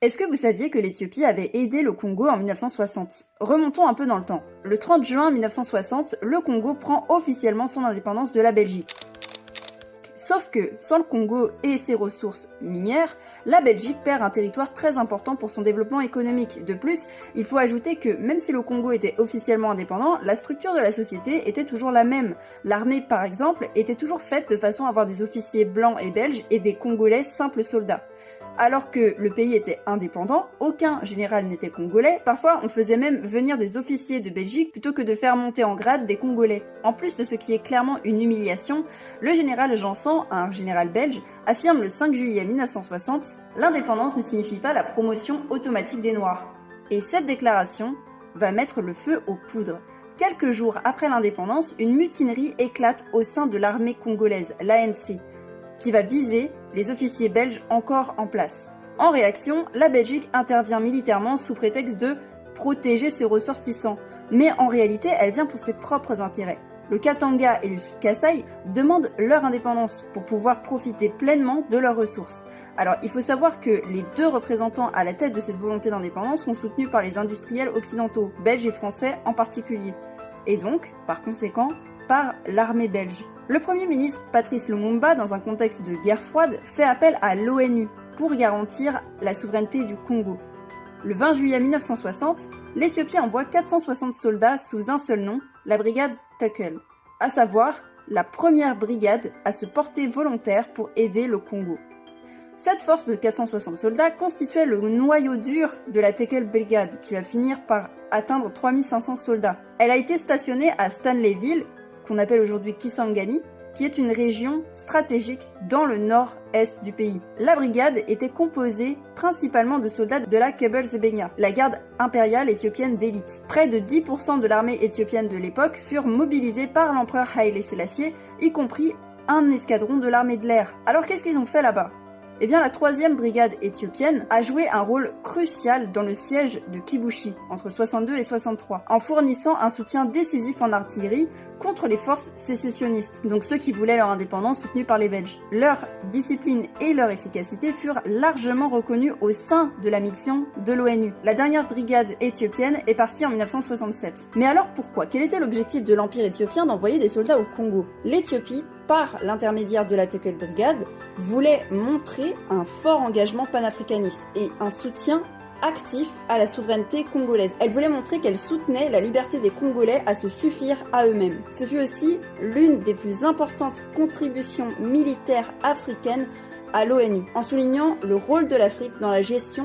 Est-ce que vous saviez que l'Éthiopie avait aidé le Congo en 1960 ? Remontons un peu dans le temps. Le 30 juin 1960, le Congo prend officiellement son indépendance de la Belgique. Sauf que, sans le Congo et ses ressources minières, la Belgique perd un territoire très important pour son développement économique. De plus, il faut ajouter que, même si le Congo était officiellement indépendant, la structure de la société était toujours la même. L'armée, par exemple, était toujours faite de façon à avoir des officiers blancs et belges et des Congolais simples soldats. Alors que le pays était indépendant, aucun général n'était congolais, parfois on faisait même venir des officiers de Belgique plutôt que de faire monter en grade des Congolais. En plus de ce qui est clairement une humiliation, le général Janson, un général belge, affirme le 5 juillet 1960 « L'indépendance ne signifie pas la promotion automatique des Noirs ». Et cette déclaration va mettre le feu aux poudres. Quelques jours après l'indépendance, une mutinerie éclate au sein de l'armée congolaise, l'ANC, qui va viser les officiers belges encore en place. En réaction, la Belgique intervient militairement sous prétexte de protéger ses ressortissants, mais en réalité, elle vient pour ses propres intérêts. Le Katanga et le Sud-Kasaï demandent leur indépendance pour pouvoir profiter pleinement de leurs ressources. Alors, il faut savoir que les deux représentants à la tête de cette volonté d'indépendance sont soutenus par les industriels occidentaux, belges et français en particulier, et donc, par conséquent, par l'armée belge. Le Premier ministre Patrice Lumumba, dans un contexte de guerre froide, fait appel à l'ONU pour garantir la souveraineté du Congo. Le 20 juillet 1960, l'Éthiopie envoie 460 soldats sous un seul nom, la brigade Takel, à savoir la première brigade à se porter volontaire pour aider le Congo. Cette force de 460 soldats constituait le noyau dur de la Takel Brigade, qui va finir par atteindre 3500 soldats. Elle a été stationnée à Stanleyville, qu'on appelle aujourd'hui Kisangani, qui est une région stratégique dans le nord-est du pays. La brigade était composée principalement de soldats de la Kebel-Zebenya, la garde impériale éthiopienne d'élite. Près de 10% de l'armée éthiopienne de l'époque furent mobilisés par l'empereur Haïlé Sélassié, y compris un escadron de l'armée de l'air. Alors qu'est-ce qu'ils ont fait là-bas ? Eh bien, la 3e brigade éthiopienne a joué un rôle crucial dans le siège de Kibushi, entre 62 et 63, en fournissant un soutien décisif en artillerie contre les forces sécessionnistes, donc ceux qui voulaient leur indépendance soutenus par les Belges. Leur discipline et leur efficacité furent largement reconnues au sein de la mission de l'ONU. La dernière brigade éthiopienne est partie en 1967. Mais alors pourquoi ? Quel était l'objectif de l'Empire éthiopien d'envoyer des soldats au Congo ? L'Éthiopie, par l'intermédiaire de la Takel Brigade, voulait montrer un fort engagement panafricaniste et un soutien actif à la souveraineté congolaise. Elle voulait montrer qu'elle soutenait la liberté des Congolais à se suffire à eux-mêmes. Ce fut aussi l'une des plus importantes contributions militaires africaines à l'ONU, en soulignant le rôle de l'Afrique dans la gestion de